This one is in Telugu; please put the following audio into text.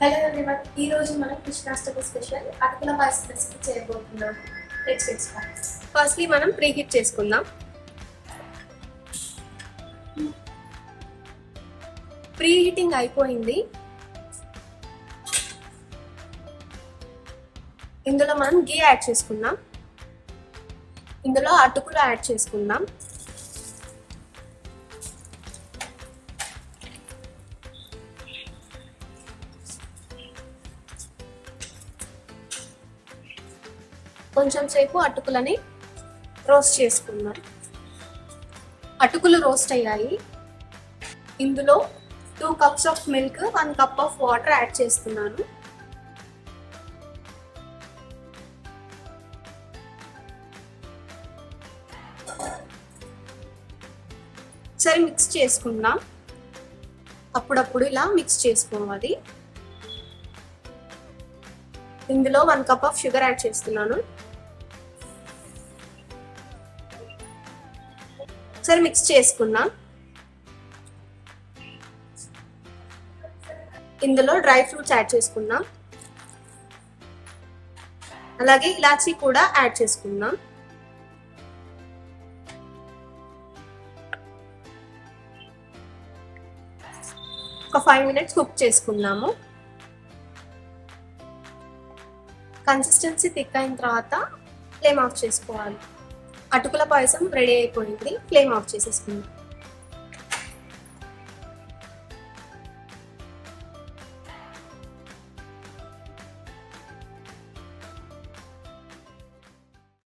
హలో ఎవ్రీవన్, ఈ రోజు మనం కృష్ణాష్టమి స్పెషల్ అటుకుల పాయసం రెసిపీ చేయబోతున్నాం. Let's get start. ఫస్ట్లీ మనం ప్రీ హీట్ చేసుకుందాం. ప్రీ హీటింగ్ అయిపోయింది. ఇందులో మనం గీ యాడ్ చేసుకుందాం. ఇందులో అటుకులు యాడ్ చేసుకుందాం. కొంచెం సేపు అటుకులని రోస్ట్ చేసుకుందాం. అటుకులు రోస్ట్ అయ్యాయి. ఇందులో 2 cups of milk, 1 cup of water add చేస్తున్నాను. సరే మిక్స్ చేసుకుందాం. అప్పుడప్పుడు ఇలా మిక్స్ చేసుకోవాలి. ఇందులో 1 cup ఆఫ్ షుగర్ యాడ్ చేస్తున్నాను. సరే మిక్స్ చేసుకుందాం. ఇందులో డ్రై ఫ్రూట్స్ యాడ్ చేసుకుందాం. అలాగే ఇలాచీ కూడా యాడ్ చేసుకుందాం. ఒక 5 minutes కుక్ చేసుకుందాము. కన్సిస్టెన్సీ థిక్ అయిన తర్వాత ఫ్లేమ్ ఆఫ్ చేసుకోవాలి. అటుకుల పాయసం రెడీ అయిపోయింది. ఫ్లేమ్ ఆఫ్ చేసేసుకుందాం.